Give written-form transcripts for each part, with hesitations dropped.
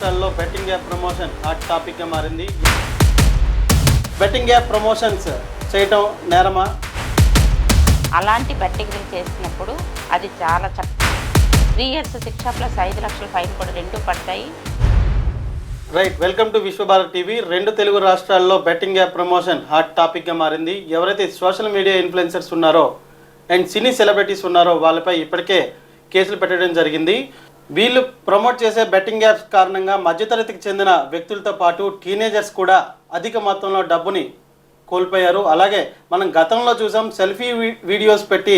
లో betting app promotion hot టాపిక్గా మారింది. బెట్టింగ్ యాప్ ప్రమోషన్స్ చేయటం నేరమా? అలాంటి బెట్టింగ్లు చేసినప్పుడు అది చాలా 3 years శిక్ష ప్లస్ 5 లక్షల ఫైన్ కూడా రెండు పడతాయి. Right, welcome to Vishwabharat TV. 2 Telugu రాష్ట్రాల్లో బెట్టింగ్ యాప్ ప్రమోషన్ హాట్ టాపిక్గా మారింది. ఎవరైతే సోషల్ మీడియా ఇన్ఫ్లుయెన్సర్స్ ఉన్నారో అండ్ సినీ సెలబ్రిటీస్ ఉన్నారో వాళ్ళపై ఇప్పటికే కేసులు పెట్టడం జరిగింది. వీళ్ళు ప్రమోట్ చేసే బెట్టింగ్ యాప్స్ కారణంగా మధ్యతరగతికి చెందిన వ్యక్తులతో పాటు టీనేజర్స్ కూడా అధిక మొత్తంలో డబ్బుని కోల్పోయారు. అలాగే మనం గతంలో చూసాం, సెల్ఫీ వీడియోస్ పెట్టి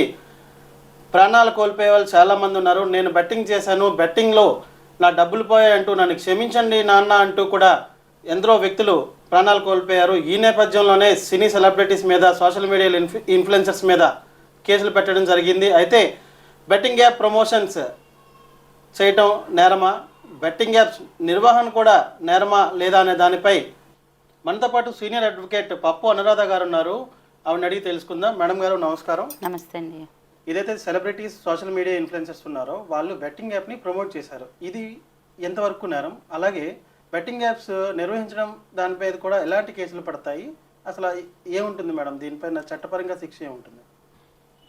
ప్రాణాలు కోల్పోయే వాళ్ళు చాలామంది ఉన్నారు. నేను బెట్టింగ్ చేశాను, బెట్టింగ్లో నా డబ్బులు పోయాయంటూ నన్ను క్షమించండి నాన్న అంటూ కూడా ఎందరో వ్యక్తులు ప్రాణాలు కోల్పోయారు. ఈ నేపథ్యంలోనే సినీ సెలబ్రిటీస్ మీద, సోషల్ మీడియా ఇన్ఫ్లుయెన్సర్స్ మీద కేసులు పెట్టడం జరిగింది. అయితే బెట్టింగ్ యాప్ ప్రమోషన్స్ చేయటం నేరమా, బెట్టింగ్ యాప్స్ నిర్వహణ కూడా నేరమా లేదా అనే దానిపై మనతో పాటు సీనియర్ అడ్వకేట్ పప్పు అనురాధ గారు ఉన్నారు. ఆవిడని అడిగి తెలుసుకుందాం. మేడం గారు నమస్కారం. నమస్తే అండి. ఇదైతే సెలబ్రిటీస్, సోషల్ మీడియా ఇన్ఫ్లుయెన్సర్స్ ఉన్నారో వాళ్ళు బెట్టింగ్ యాప్ని ప్రమోట్ చేశారు. ఇది ఎంతవరకు నేరం? అలాగే బెట్టింగ్ యాప్స్ నిర్వహించడం దానిపై కూడా ఎలాంటి కేసులు పడతాయి? అసలు ఏముంటుంది మేడం, దీనిపైన చట్టపరంగా శిక్ష ఏముంటుంది?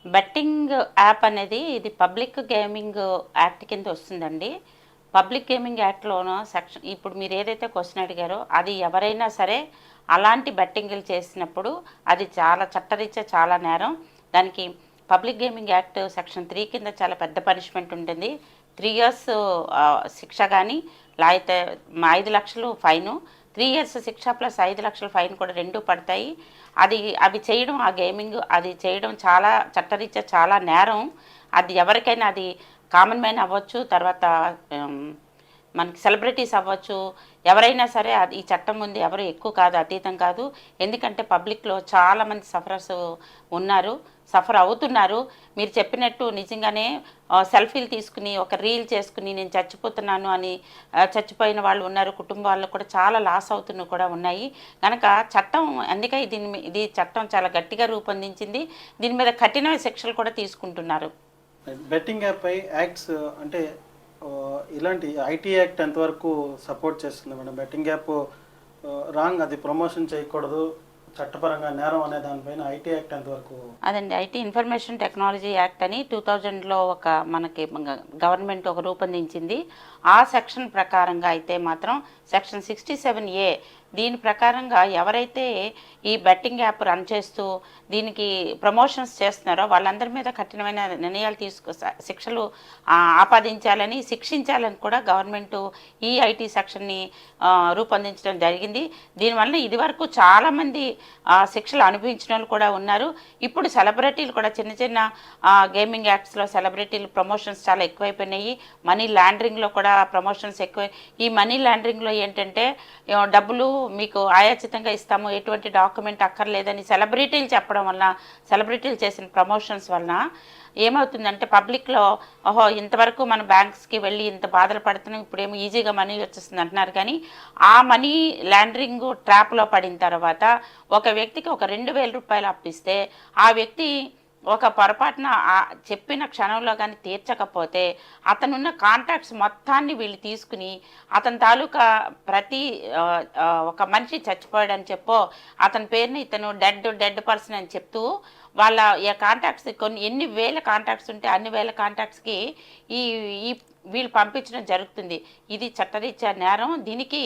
బెట్టింగ్ యాప్ అనేది ఇది పబ్లిక్ గేమింగ్ యాక్ట్ కింద వస్తుందండి. పబ్లిక్ గేమింగ్ యాక్ట్లోనూ సెక్షన్, ఇప్పుడు మీరు ఏదైతే క్వశ్చన్ అడిగారో అది ఎవరైనా సరే అలాంటి బెట్టింగ్లు చేసినప్పుడు అది చాలా చట్టరీత్యా చాలా నేరం. దానికి పబ్లిక్ గేమింగ్ యాక్ట్ సెక్షన్ 3 కింద చాలా పెద్ద పనిష్మెంట్ ఉంటుంది. 3 years శిక్ష కానీ లేకపోతే 5 లక్షలు ఫైను. 3 years శిక్ష ప్లస్ 5 లక్షల ఫైన్ కూడా రెండు పడతాయి. అవి చేయడం, ఆ గేమింగ్ అది చేయడం చాలా చట్టరీత్యా చాలా నేరం. అది ఎవరికైనా, అది కామన్ మ్యాన్ అవ్వచ్చు, తర్వాత మనకి సెలబ్రిటీస్ అవ్వచ్చు, ఎవరైనా సరే అది ఈ చట్టం ముందు ఎవరు ఎక్కువ కాదు, అతీతం కాదు. ఎందుకంటే పబ్లిక్లో చాలామంది సఫర్ అవుతున్నారు. మీరు చెప్పినట్టు నిజంగానే సెల్ఫీలు తీసుకుని ఒక రీల్ చేసుకుని నేను చచ్చిపోతున్నాను అని చచ్చిపోయిన వాళ్ళు ఉన్నారు. కుటుంబాల్లో కూడా చాలా లాస్ అవుతున్నవి కూడా ఉన్నాయి. కనుక చట్టం అందుకే ఇది చట్టం చాలా గట్టిగా రూపొందించింది. దీని మీద కఠినమైన శిక్షలు కూడా తీసుకుంటున్నారు. బెట్టింగ్ యాప్ పై యాక్ట్స్ అంటే ఇలాంటి ఐటీ యాక్ట్ ఎంతవరకు సపోర్ట్ చేస్తుంది మేడం? బెట్టింగ్ యాప్ రాంగ్, అది ప్రమోషన్ చేయకూడదు, చట్టపరంగా నేరం అనే దానిపైన ఐటీ యాక్ట్ ఎంతవరకు? అదండి, ఐటీ ఇన్ఫర్మేషన్ టెక్నాలజీ యాక్ట్ అని 2000లో మనకి గవర్నమెంట్ రూపొందించింది. ఆ సెక్షన్ ప్రకారంగా అయితే మాత్రం సెక్షన్ 67A దీని ప్రకారంగా ఎవరైతే ఈ బెట్టింగ్ యాప్ రన్ చేస్తూ దీనికి ప్రమోషన్స్ చేస్తున్నారో వాళ్ళందరి మీద కఠినమైన నిర్ణయాలు శిక్షలు ఆపాదించాలని, శిక్షించాలని కూడా గవర్నమెంట్ ఈ ఐటీ సెక్షన్ని రూపొందించడం జరిగింది. దీనివల్ల ఇదివరకు చాలామంది శిక్షలు అనుభవించిన వాళ్ళు కూడా ఉన్నారు. ఇప్పుడు సెలబ్రిటీలు కూడా చిన్న చిన్న గేమింగ్ యాప్స్లో సెలబ్రిటీలు ప్రమోషన్స్ చాలా ఎక్కువైపోయినాయి. మనీ లాండరింగ్లో కూడా ప్రమోషన్స్ ఎక్కువ. ఈ మనీ లాండరింగ్లో ఏంటంటే డబ్బులు మీకు ఆయాచితంగా ఇస్తాము, ఎటువంటి డాక్యుమెంట్ అక్కర్లేదని సెలబ్రిటీలు చెప్పడం వలన, సెలబ్రిటీలు చేసిన ప్రమోషన్స్ వలన ఏమవుతుందంటే పబ్లిక్లో ఇంతవరకు మన బ్యాంక్స్కి వెళ్ళి ఇంత బాధలు పడుతున్నాం, ఇప్పుడేమో ఈజీగా మనీ వచ్చేస్తుంది అంటున్నారు. కానీ ఆ మనీ లాండరింగ్ ట్రాప్లో పడిన తర్వాత ఒక వ్యక్తికి ఒక 2,000 రూపాయలు అప్పిస్తే ఆ వ్యక్తి ఒక పొరపాటున చెప్పిన క్షణంలో కానీ తీర్చకపోతే అతనున్న కాంటాక్ట్స్ మొత్తాన్ని వీళ్ళు తీసుకుని అతని తాలూకా ప్రతి ఒక మనిషి చచ్చిపోయాడని చెప్పో అతని పేరుని ఇతను డెడ్ పర్సన్ అని చెప్తూ వాళ్ళ కాంటాక్ట్స్ ఎన్ని వేల కాంటాక్ట్స్ ఉంటే అన్ని వేల కాంటాక్ట్స్కి ఈ వీళ్ళు పంపించడం జరుగుతుంది. ఇది చట్టరీత్యా నేరం. దీనికి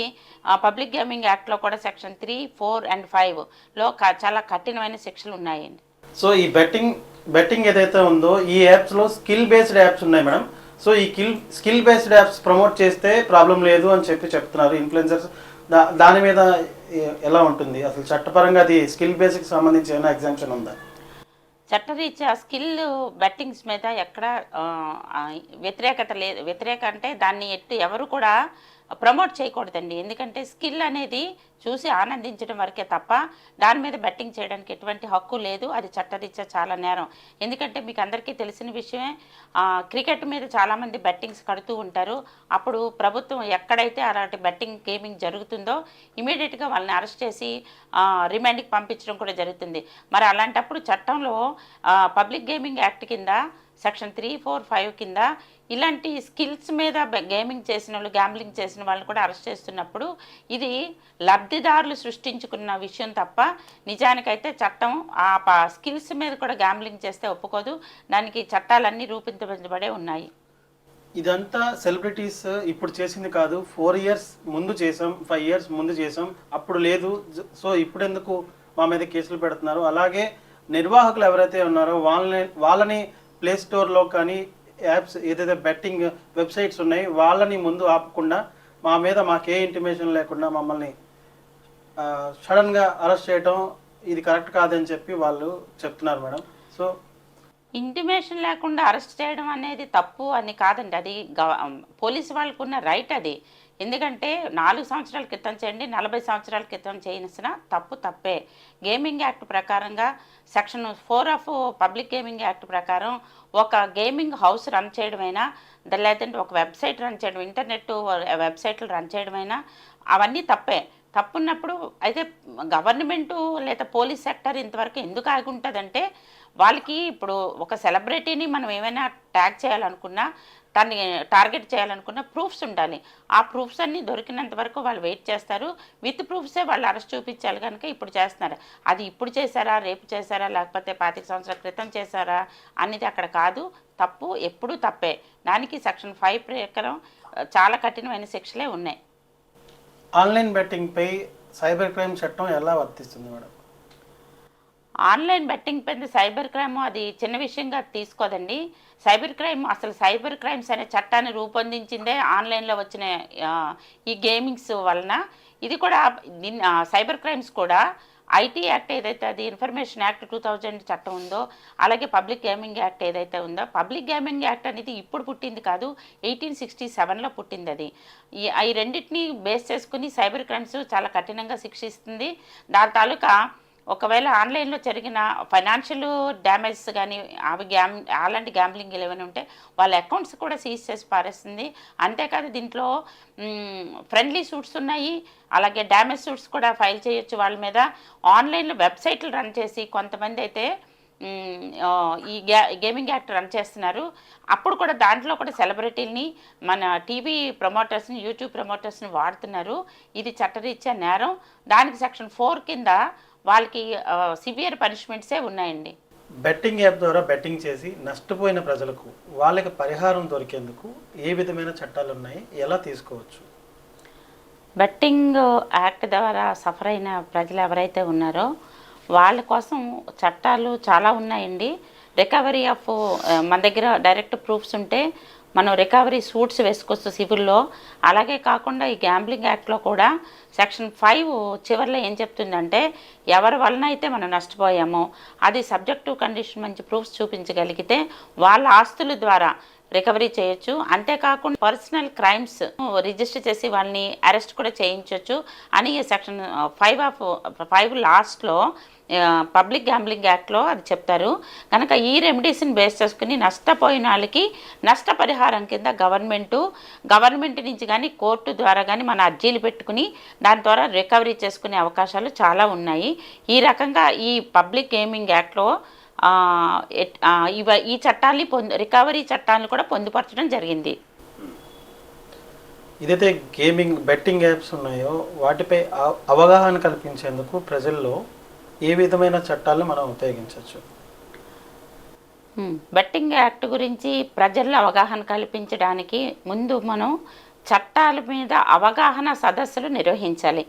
పబ్లిక్ గేమింగ్ యాక్ట్లో కూడా సెక్షన్ 3, 4 and 5లో చాలా కఠినమైన శిక్షలు ఉన్నాయండి. సో ఈ బెట్టింగ్ ఏదైతే ఉందో ఈ యాప్స్లో స్కిల్ బేస్డ్ యాప్స్ ఉన్నాయి మేడం. సో ఈ స్కిల్ బేస్డ్ యాప్స్ ప్రమోట్ చేస్తే ప్రాబ్లం లేదు అని చెప్తున్నారు ఇన్ఫ్లుయెన్సర్స్. దాని మీద ఎలా ఉంటుంది అసలు చట్టపరంగా? అది స్కిల్ బేస్కి సంబంధించి ఏమైనా ఎగ్జామ్షన్ ఉందా? చట్టరీత్యా స్కిల్ బెట్టింగ్స్ మీద ఎక్కడ వ్యతిరేకత లేదు. వ్యతిరేక అంటే దాన్ని ఎవరు కూడా ప్రమోట్ చేయకూడదండి. ఎందుకంటే స్కిల్ అనేది చూసి ఆనందించడం వరకే తప్ప దాని మీద బెట్టింగ్ చేయడానికి ఎటువంటి హక్కు లేదు. అది చట్టరీత్యా చాలా నేరం. ఎందుకంటే మీకు అందరికీ తెలిసిన విషయమే, క్రికెట్ మీద చాలామంది బెట్టింగ్స్ కడుతూ ఉంటారు. అప్పుడు ప్రభుత్వం ఎక్కడైతే అలాంటి బెట్టింగ్ గేమింగ్ జరుగుతుందో ఇమీడియట్గా వాళ్ళని అరెస్ట్ చేసి రిమాండ్కి పంపించడం కూడా జరుగుతుంది. మరి అలాంటప్పుడు చట్టంలో పబ్లిక్ గేమింగ్ యాక్ట్ కింద సెక్షన్ 3, 4, 5 కింద ఇలాంటి స్కిల్స్ మీద గేమింగ్ చేసిన వాళ్ళు, గ్యాంబ్లింగ్ చేసిన వాళ్ళని కూడా అరెస్ట్ చేస్తున్నప్పుడు ఇది లబ్ధిదారులు సృష్టించుకున్న విషయం తప్ప నిజానికైతే చట్టం ఆ స్కిల్స్ మీద కూడా గ్యాంబ్లింగ్ చేస్తే ఒప్పుకోదు. దానికి చట్టాలన్నీ రూపొందించబడే ఉన్నాయి. ఇదంతా సెలబ్రిటీస్ ఇప్పుడు చేసింది కాదు. 4 ఇయర్స్ ముందు చేసాం, 5 ఇయర్స్ ముందు చేసాం, అప్పుడు లేదు. సో ఇప్పుడు ఎందుకు మా మీద కేసులు పెడుతున్నారు? అలాగే నిర్వాహకులు ఎవరైతే ఉన్నారో వాళ్ళని ప్లే స్టోర్లో కానీ యాప్స్ ఏదైతే బెట్టింగ్ వెబ్సైట్స్ ఉన్నాయి వాళ్ళని ముందు ఆపకుండా మా మీద మాకే ఇంటిమేషన్ లేకుండా మమ్మల్ని సడన్గా అరెస్ట్ చేయడం ఇది కరెక్ట్ కాదని చెప్పి వాళ్ళు చెప్తున్నారు మేడం. సో ఇంటిమేషన్ లేకుండా అరెస్ట్ చేయడం అనేది తప్పు అని కాదండి, అది పోలీసు వాళ్ళకు ఉన్న రైట్ అది. ఎందుకంటే 4 సంవత్సరాల క్రితం చేయండి, 40 సంవత్సరాల క్రితం చేయించిన తప్పే. గేమింగ్ యాక్ట్ ప్రకారంగా section 4 of public gaming act ప్రకారం ఒక గేమింగ్ హౌస్ రన్ చేయడమైనా, లేదంటే ఒక వెబ్సైట్ రన్ చేయడం, ఇంటర్నెట్ వెబ్సైట్లు రన్ చేయడమైనా అవన్నీ తప్పే. తప్పున్నప్పుడు అయితే గవర్నమెంటు లేదా పోలీస్ సెక్టర్ ఇంతవరకు ఎందుకు ఆగి ఉంటుందంటే, వాళ్ళకి ఇప్పుడు ఒక సెలబ్రిటీని మనం ఏమైనా ట్యాగ్ చేయాలనుకున్నా, దాన్ని టార్గెట్ చేయాలనుకున్న ప్రూఫ్స్ ఉండాలి. ఆ ప్రూఫ్స్ అన్నీ దొరికినంత వరకు వాళ్ళు వెయిట్ చేస్తారు. విత్ ప్రూఫ్సే వాళ్ళు అరెస్ట్ చూపించాలి కనుక ఇప్పుడు చేస్తున్నారు. అది ఇప్పుడు చేశారా, రేపు చేశారా, లేకపోతే 25 సంవత్సరాల క్రితం చేశారా అనేది అక్కడ కాదు. తప్పు ఎప్పుడూ తప్పే. దానికి సెక్షన్ 5 ప్రకారం చాలా కఠినమైన శిక్షలే ఉన్నాయి. ఆన్లైన్ బెట్టింగ్పై సైబర్ క్రైమ్ చట్టం ఎలా వర్తిస్తుంది మేడం? ఆన్లైన్ బెట్టింగ్ పైన సైబర్ క్రైమ్ అది చిన్న విషయంగా తీసుకోదండి. సైబర్ క్రైమ్స్ అనే చట్టాన్ని రూపొందించిందే ఆన్లైన్లో వచ్చిన ఈ గేమింగ్స్ వలన. ఇది కూడా సైబర్ క్రైమ్స్ కూడా ఐటీ యాక్ట్ ఏదైతే అది ఇన్ఫర్మేషన్ యాక్ట్ 2000 చట్టం ఉందో, అలాగే పబ్లిక్ గేమింగ్ యాక్ట్ ఏదైతే ఉందో, పబ్లిక్ గేమింగ్ యాక్ట్ అనేది ఇప్పుడు పుట్టింది కాదు, 1867లో పుట్టింది. అది ఈ రెండింటిని బేస్ చేసుకుని సైబర్ క్రైమ్స్ చాలా కఠినంగా శిక్షిస్తుంది. దాని తాలూకా ఒకవేళ ఆన్లైన్లో జరిగిన ఫైనాన్షియల్ డ్యామేజెస్ కానీ అలాంటి గ్యాంబ్లింగ్ ఏమైనా ఉంటే వాళ్ళ అకౌంట్స్ కూడా సీజ్ చేసి పారేస్తుంది. అంతేకాదు దీంట్లో ఫ్రెండ్లీ సూట్స్ ఉన్నాయి, అలాగే డ్యామేజ్ సూట్స్ కూడా ఫైల్ చేయొచ్చు వాళ్ళ మీద. ఆన్లైన్లో వెబ్సైట్లు రన్ చేసి కొంతమంది అయితే ఈ గేమింగ్ యాక్ట్ రన్ చేస్తున్నారు. అప్పుడు కూడా దాంట్లో కూడా సెలబ్రిటీలని, మన టీవీ ప్రమోటర్స్ని, యూట్యూబ్ ప్రమోటర్స్ని వాడుతున్నారు. ఇది చట్టరీత్యా నేరం. దానికి సెక్షన్ 4 కింద వాళ్ళకి సివియర్ పనిష్మెంట్సే ఉన్నాయండి. బెట్టింగ్ యాప్ ద్వారా బెట్టింగ్ చేసి నష్టపోయిన ప్రజలకు వాళ్ళకి పరిహారం దొరికేందుకు ఏ విధమైన చట్టాలు ఉన్నాయి, ఎలా తీసుకోవచ్చు? బెట్టింగ్ యాక్ట్ ద్వారా సఫర్ అయిన ప్రజలు ఎవరైతే ఉన్నారో వాళ్ళ కోసం చట్టాలు చాలా ఉన్నాయండి. రికవరీ ఆఫ్ మన దగ్గర డైరెక్ట్ ప్రూఫ్స్ ఉంటే మనం రికవరీ సూట్స్ వేసుకోవచ్చు సివిల్లో. అలాగే కాకుండా ఈ గ్యాంబ్లింగ్ యాక్ట్లో కూడా సెక్షన్ 5 చివరిలో ఏం చెప్తుందంటే, ఎవరి వలన అయితే మనం నష్టపోయామో అది సబ్జెక్టివ్ కండిషన్ మంచి ప్రూఫ్స్ చూపించగలిగితే వాళ్ళ ఆస్తుల ద్వారా రికవరీ చేయొచ్చు. అంతేకాకుండా పర్సనల్ క్రైమ్స్ రిజిస్టర్ చేసి వాళ్ళని అరెస్ట్ కూడా చేయించవచ్చు అని సెక్షన్ 5 లాస్ట్లో పబ్లిక్ గ్యాంబ్లింగ్ యాక్ట్లో అది చెప్తారు. కనుక ఈ రెమెడీస్ని బేస్ చేసుకుని నష్టపోయిన వాళ్ళకి నష్టపరిహారం కింద గవర్నమెంట్ నుంచి కానీ కోర్టు ద్వారా కానీ మన అర్జీలు పెట్టుకుని దాని ద్వారా రికవరీ చేసుకునే అవకాశాలు చాలా ఉన్నాయి. ఈ రకంగా ఈ పబ్లిక్ గేమింగ్ యాక్ట్లో ఈ చట్టాన్ని రికవరీ చట్టాలను కూడా పొందుపరచడం జరిగింది. ఇదైతే గేమింగ్ బెట్టింగ్ యాప్స్ ఉన్నాయో వాటిపై అవగాహన కల్పించేందుకు ప్రజల్లో ఏ విధమైన చట్టాలను మనం ఉపయోగించవచ్చు? బెట్టింగ్ యాక్ట్ గురించి ప్రజల్లో అవగాహన కల్పించడానికి ముందు మనం చట్టాల మీద అవగాహన సదస్సులు నిర్వహించాలి.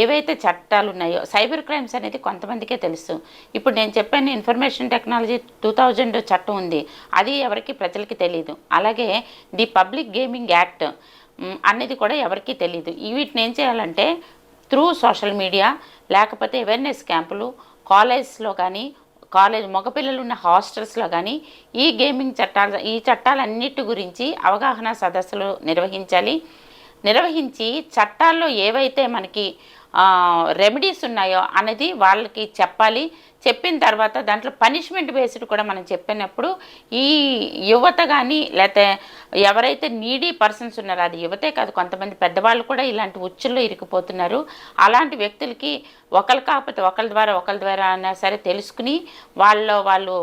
ఏవైతే చట్టాలు ఉన్నాయో, సైబర్ క్రైమ్స్ అనేది కొంతమందికే తెలుసు. ఇప్పుడు నేను చెప్పాను ఇన్ఫర్మేషన్ టెక్నాలజీ 2000 చట్టం ఉంది, అది ఎవరికి ప్రజలకి తెలియదు. అలాగే ది పబ్లిక్ గేమింగ్ యాక్ట్ అనేది కూడా ఎవరికీ తెలియదు. వీటిని ఏం చేయాలంటే త్రూ సోషల్ మీడియా, లేకపోతే అవేర్నెస్ క్యాంపులు కాలేజ్లో కానీ, మగపిల్లలు ఉన్న హాస్టల్స్లో కానీ ఈ చట్టాలన్నిటి గురించి అవగాహన సదస్సులు నిర్వహించి చట్టాల్లో ఏవైతే మనకి రెమెడీస్ ఉన్నాయో అనేది వాళ్ళకి చెప్పాలి. చెప్పిన తర్వాత దాంట్లో పనిష్మెంట్ బేస్డ్ కూడా మనం చెప్పినప్పుడు ఈ యువత కానీ లేకపోతే ఎవరైతే నీడీ పర్సన్స్ ఉన్నారో, అది యువతే కాదు కొంతమంది పెద్దవాళ్ళు కూడా ఇలాంటి ఉచ్చుల్లో ఇరుక్కుపోతున్నారు. అలాంటి వ్యక్తులకి ఒకరి ద్వారా అయినా సరే తెలుసుకుని వాళ్ళు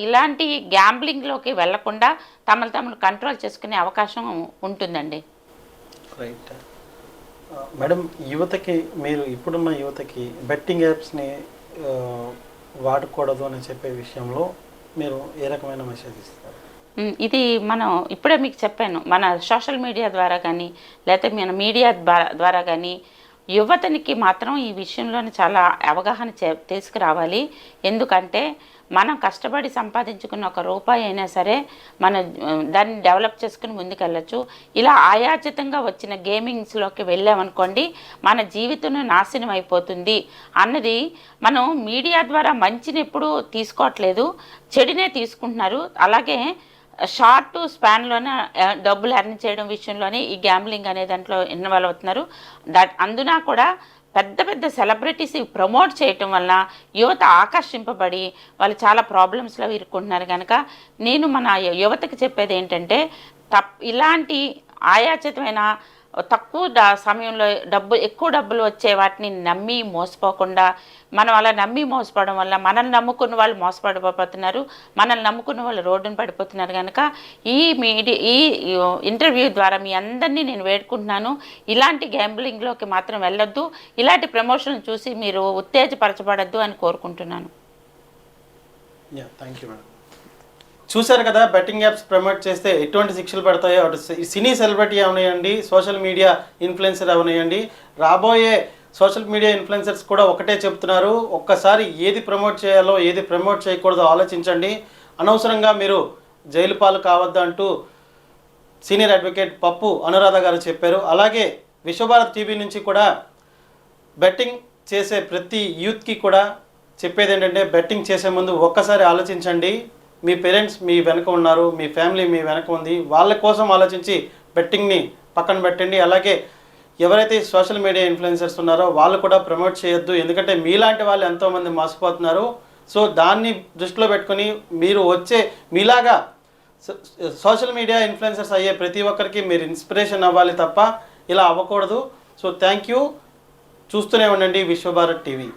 ఇలాంటి గ్యాంబ్లింగ్లోకి వెళ్లకుండా తమను కంట్రోల్ చేసుకునే అవకాశం ఉంటుందండి. రైట్ మేడం, యువతకి మీరు ఇప్పుడున్న యువతకి బెట్టింగ్ యాప్స్ని వాడకూడదు అని చెప్పే విషయంలో మీరు ఏ రకమైన మెసేజ్ ఇస్తారు? ఇది మనం ఇప్పుడే మీకు చెప్పాను, మన సోషల్ మీడియా ద్వారా కానీ లేకపోతే మన మీడియా ద్వారా కానీ యువతనికి మాత్రం ఈ విషయంలోనే చాలా అవగాహన తీసుకురావాలి. ఎందుకంటే మనం కష్టపడి సంపాదించుకున్న ఒక రూపాయి అయినా సరే దాన్ని డెవలప్ చేసుకుని ముందుకెళ్ళచ్చు. ఇలా ఆయాచితంగా వచ్చిన గేమింగ్స్లోకి వెళ్ళామనుకోండి మన జీవితం నాశనం అయిపోతుంది అన్నది మనం మీడియా ద్వారా మంచిని ఎప్పుడూ తీసుకోవట్లేదు, చెడునే తీసుకుంటున్నారు. అలాగే షార్ట్ స్పాన్లోనే డబ్బులు ఎర్న్ చేయడం విషయంలోనే ఈ గ్యాంబ్లింగ్ అనే దాంట్లో ఇన్వాల్వ్ అవుతున్నారు. అందున కూడా పెద్ద పెద్ద సెలబ్రిటీస్ ప్రమోట్ చేయటం వల్ల యువత ఆకర్షింపబడి వాళ్ళు చాలా ప్రాబ్లమ్స్లో ఇరుక్కుంటున్నారు. కనుక నేను మన యువతకి చెప్పేది ఏంటంటే ఇలాంటి ఆయాచితమైన తక్కువ సమయంలో ఎక్కువ డబ్బులు వచ్చే వాటిని నమ్మి మోసపోకుండా, మనం అలా నమ్మి మోసపోవడం వల్ల మనల్ని నమ్ముకున్న వాళ్ళు మోసపడిపోతున్నారు, మనల్ని నమ్ముకున్న వాళ్ళు రోడ్డున పడిపోతున్నారు. కనుక ఈ ఇంటర్వ్యూ ద్వారా మీ అందరినీ నేను వేడుకుంటున్నాను, ఇలాంటి గ్యాంబ్లింగ్లోకి మాత్రం వెళ్ళొద్దు, ఇలాంటి ప్రమోషన్ చూసి మీరు ఉత్తేజపరచబడద్దు అని కోరుకుంటున్నాను. Thank you madam. చూశారు కదా, బెట్టింగ్ యాప్స్ ప్రమోట్ చేస్తే ఎటువంటి శిక్షలు పడతాయో, అటు సినీ సెలబ్రిటీ అవనివ్వండి, సోషల్ మీడియా ఇన్ఫ్లుయెన్సర్ అవనివ్వండి, రాబోయే సోషల్ మీడియా ఇన్ఫ్లుయెన్సర్స్ కూడా ఒకటే చెప్తున్నారు, ఒక్కసారి ఏది ప్రమోట్ చేయాలో ఏది ప్రమోట్ చేయకూడదో ఆలోచించండి, అనవసరంగా మీరు జైలు పాలు కావద్దు అంటూ సీనియర్ అడ్వకేట్ పప్పు అనురాధ గారు చెప్పారు. అలాగే విశ్వభారత్ టీవీ నుంచి కూడా బెట్టింగ్ చేసే ప్రతి యూత్కి కూడా చెప్పేది ఏంటంటే, బెట్టింగ్ చేసే ముందు ఒక్కసారి ఆలోచించండి. మీ పేరెంట్స్ మీ వెనక ఉన్నారు, మీ ఫ్యామిలీ మీ వెనక ఉంది, వాళ్ళ కోసం ఆలోచించి బెట్టింగ్ని పక్కన పెట్టండి. అలాగే ఎవరైతే సోషల్ మీడియా ఇన్ఫ్లుయెన్సర్స్ ఉన్నారో వాళ్ళు కూడా ప్రమోట్ చేయొద్దు, ఎందుకంటే మీలాంటి వాళ్ళు ఎంతోమంది మోసపోతున్నారు. సో దాన్ని దృష్టిలో పెట్టుకొని మీరు మీలాగా సోషల్ మీడియా ఇన్ఫ్లుయెన్సర్స్ అయ్యే ప్రతి ఒక్కరికి మీరు ఇన్స్పిరేషన్ అవ్వాలి తప్ప ఇలా అవ్వకూడదు. So thank you. చూస్తూనే ఉండండి విశ్వభారత్ టీవీ.